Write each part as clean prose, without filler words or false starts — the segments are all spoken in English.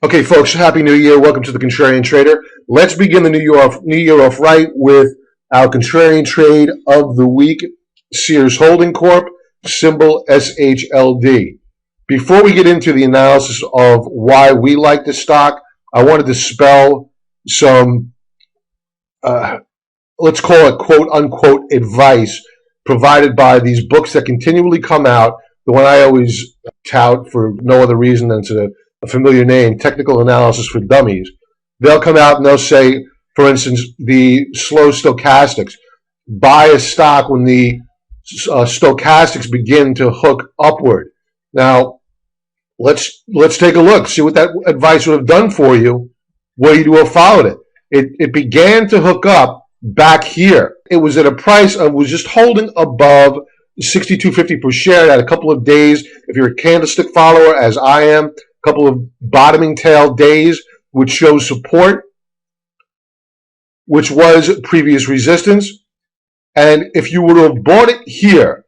Okay, folks, Happy New Year. Welcome to the Contrarian Trader. Let's begin the new year off right with our Contrarian Trade of the Week, Sears Holding Corp., symbol SHLD. Before we get into the analysis of why we like the stock, I want to dispel some, let's call it quote-unquote advice provided by these books that continually come out. The one I always tout for no other reason than to a familiar name, Technical Analysis for Dummies. They'll come out and they'll say, for instance, the slow stochastics. Buy a stock when the stochastics begin to hook upward. Now, let's take a look, see what that advice would have done for you, were you to have followed it. It began to hook up back here. It was at a price of, was just holding above 62.50 per share at a couple of days. If you're a candlestick follower, as I am, couple of bottoming tail days, which shows support, which was previous resistance. And if you would have bought it here,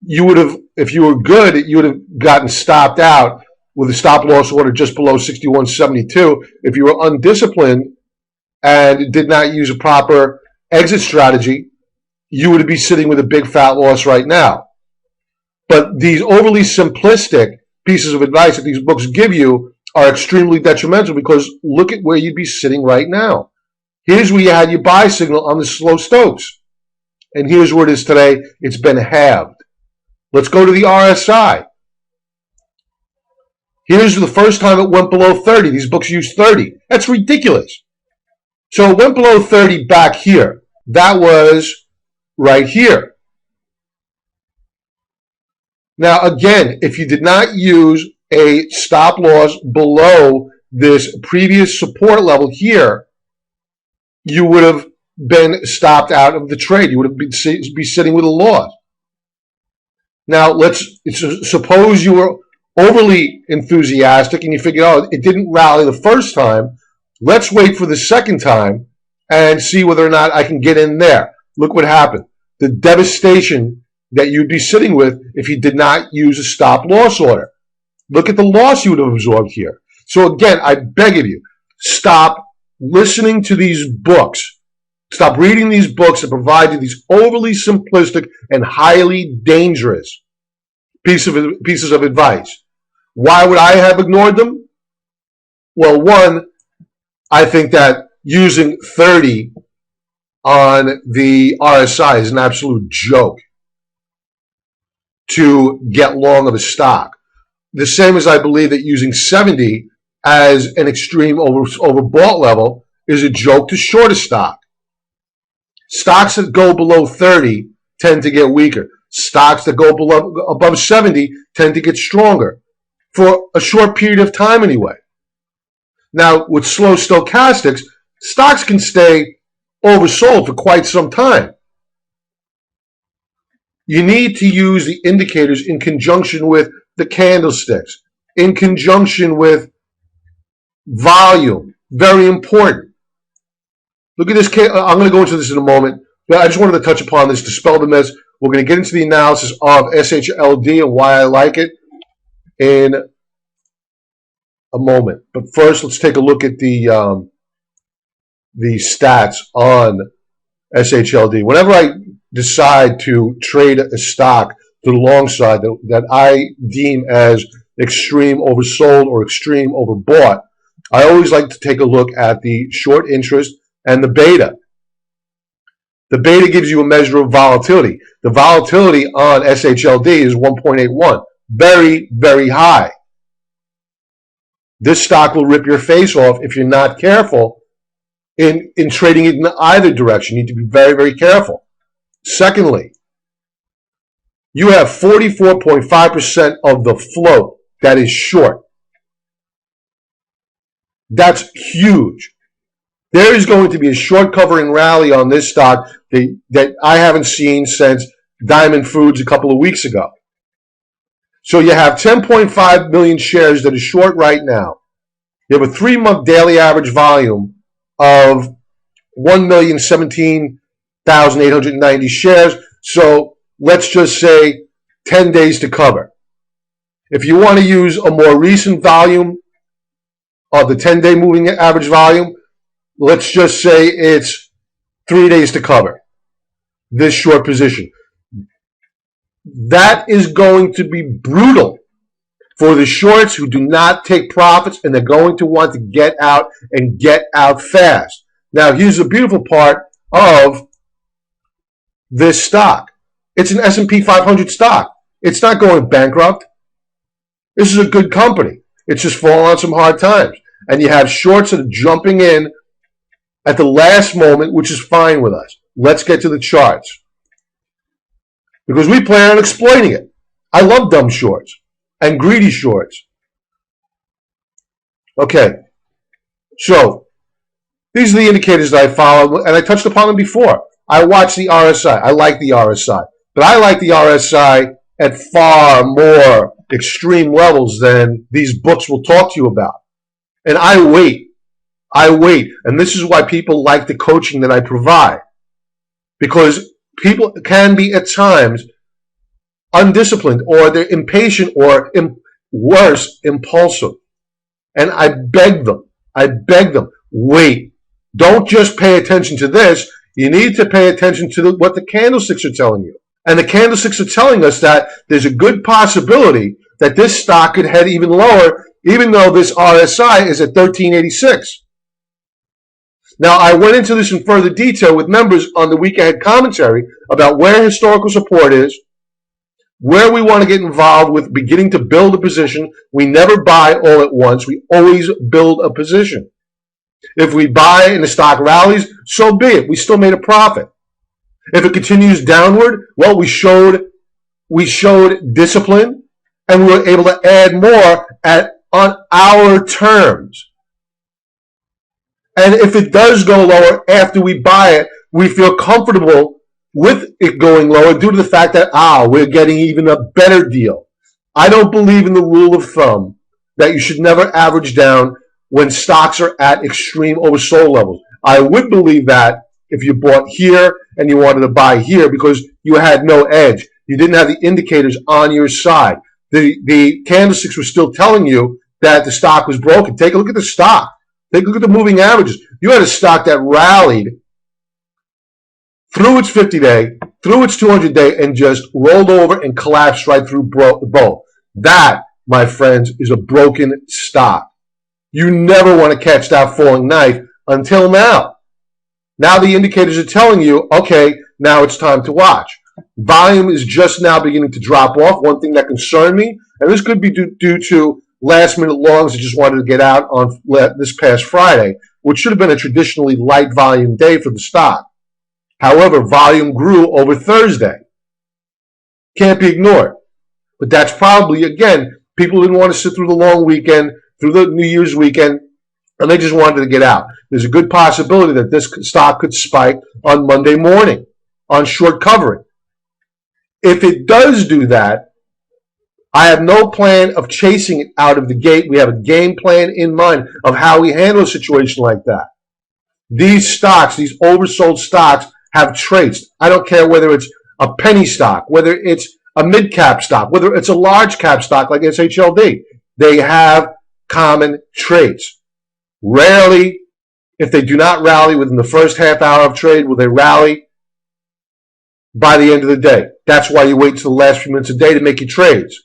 you would have, if you were good, you would have gotten stopped out with a stop loss order just below 61.72. If you were undisciplined and did not use a proper exit strategy, you would be sitting with a big fat loss right now. But these overly simplistic pieces of advice that these books give you are extremely detrimental, because look at where you'd be sitting right now. Here's where you had your buy signal on the slow Stokes. And here's where it is today. It's been halved. Let's go to the RSI. Here's the first time it went below 30. These books use 30. That's ridiculous. So it went below 30 back here. That was right here. Now, again, if you did not use a stop loss below this previous support level here, you would have been stopped out of the trade. You would have been sitting with a loss. Now, suppose you were overly enthusiastic and you figured, oh, it didn't rally the first time. Let's wait for the second time and see whether or not I can get in there. Look what happened. The devastation that you'd be sitting with if you did not use a stop loss order. Look at the loss you would have absorbed here. So again, I beg of you, stop listening to these books. Stop reading these books that provide you these overly simplistic and highly dangerous pieces of advice. Why would I have ignored them? Well, one, I think that using 30 on the RSI is an absolute joke to get long of a stock. The same as I believe that using 70 as an extreme overbought level is a joke to short a stock. Stocks that go below 30 tend to get weaker. Stocks that go above 70 tend to get stronger for a short period of time anyway. Now, with slow stochastics, stocks can stay oversold for quite some time. You need to use the indicators in conjunction with the candlesticks, in conjunction with volume. Very important. Look at this. I'm going to go into this in a moment, but I just wanted to touch upon this, dispel the myths. We're going to get into the analysis of SHLD and why I like it in a moment. But first, let's take a look at the stats on SHLD. Whenever I decide to trade a stock to the long side that I deem as extreme oversold or extreme overbought, I always like to take a look at the short interest and the beta. The beta gives you a measure of volatility. The volatility on SHLD is 1.81. Very, very high. This stock will rip your face off if you're not careful in trading it in either direction. You need to be very, very careful. Secondly, you have 44.5% of the float that is short. That's huge. There is going to be a short covering rally on this stock that I haven't seen since Diamond Foods a couple of weeks ago. So you have 10.5 million shares that are short right now. You have a 3-month daily average volume of 1,017,890 shares. So let's just say 10 days to cover. If you want to use a more recent volume of the 10-day moving average volume, let's just say it's 3 days to cover this short position. That is going to be brutal for the shorts who do not take profits, and they're going to want to get out and get out fast. Now, here's the beautiful part of this stock. It's an S&P 500 stock. It's not going bankrupt. This is a good company. It's just fallen on some hard times. And you have shorts that are jumping in at the last moment, which is fine with us. Let's get to the charts, because we plan on exploiting it. I love dumb shorts and greedy shorts. Okay, so these are the indicators that I follow, and I touched upon them before. I watch the RSI. I like the RSI, but I like the RSI at far more extreme levels than these books will talk to you about. And I wait. And this is why people like the coaching that I provide, because people can be at times undisciplined, or they're impatient, or worse, impulsive. And I beg them, wait. Don't just pay attention to this. You need to pay attention to what the candlesticks are telling you. And the candlesticks are telling us that there's a good possibility that this stock could head even lower, even though this RSI is at 1386. Now, I went into this in further detail with members on the week ahead commentary about where historical support is, where we want to get involved with beginning to build a position. We never buy all at once. We always build a position. If we buy and the stock rallies, so be it. We still made a profit. If it continues downward, well, we showed discipline, and we were able to add more on our terms. And if it does go lower after we buy it, we feel comfortable with it going lower due to the fact that, we're getting even a better deal. I don't believe in the rule of thumb that you should never average down when stocks are at extreme oversold levels. I would believe that if you bought here and you wanted to buy here because you had no edge. You didn't have the indicators on your side. The candlesticks were still telling you that the stock was broken. Take a look at the stock. Take a look at the moving averages. You had a stock that rallied through its 50-day, through its 200-day, and just rolled over and collapsed right through both. That, my friends, is a broken stock. You never want to catch that falling knife until now. Now the indicators are telling you, okay, now it's time to watch. Volume is just now beginning to drop off. One thing that concerned me, and this could be due to last-minute longs that just wanted to get out on this past Friday, which should have been a traditionally light volume day for the stock. However, volume grew over Thursday. Can't be ignored. But that's probably, again, people didn't want to sit through the long weekend, through the New Year's weekend, and they just wanted to get out. There's a good possibility that this stock could spike on Monday morning on short covering. If it does do that, I have no plan of chasing it out of the gate. We have a game plan in mind of how we handle a situation like that. These stocks, these oversold stocks, have traits. I don't care whether it's a penny stock, whether it's a mid-cap stock, whether it's a large-cap stock like SHLD. They have common traits. Rarely, if they do not rally within the first half hour of trade, will they rally by the end of the day. That's why you wait until the last few minutes of the day to make your trades.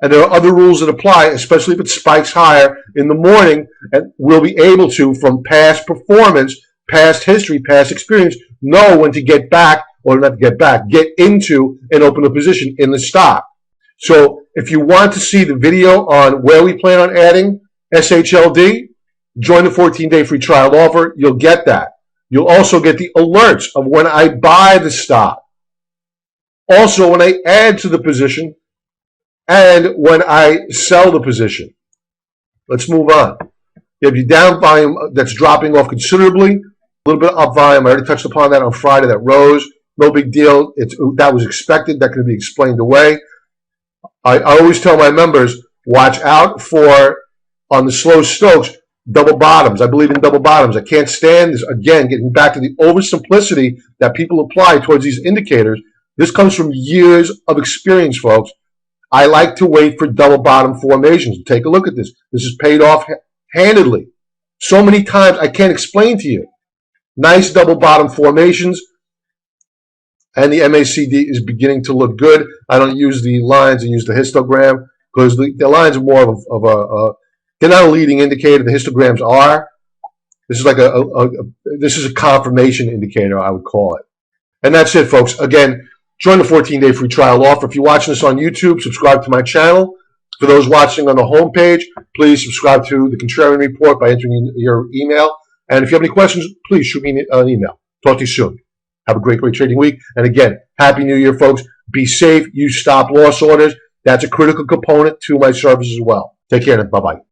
And there are other rules that apply, especially if it spikes higher in the morning, and we'll be able to, from past performance, past history, past experience, know when to get back, or not get back, get into and open a position in the stock. So if you want to see the video on where we plan on adding SHLD, join the 14-day free trial offer. You'll get that. You'll also get the alerts of when I buy the stock. Also, when I add to the position, and when I sell the position. Let's move on. You have your down volume that's dropping off considerably. A little bit of up volume. I already touched upon that on Friday. That rose. No big deal. That was expected. That can be explained away. I always tell my members, watch out for, on the slow Stokes, double bottoms. I believe in double bottoms. I can't stand this. Again, getting back to the oversimplicity that people apply towards these indicators. This comes from years of experience, folks. I like to wait for double bottom formations. Take a look at this. This is paid off handedly. So many times I can't explain to you. Nice double bottom formations. And the MACD is beginning to look good. I don't use the lines, I use the histogram because the lines are more of a they're not a leading indicator. The histograms are. This is like this is a confirmation indicator, I would call it. And that's it, folks. Again, join the 14-day free trial offer. If you're watching this on YouTube, subscribe to my channel. For those watching on the homepage, please subscribe to the Contrarian Report by entering your email. And if you have any questions, please shoot me an email. Talk to you soon. Have a great trading week. And again, Happy New Year, folks. Be safe. Use stop loss orders. That's a critical component to my service as well. Take care. Bye-bye.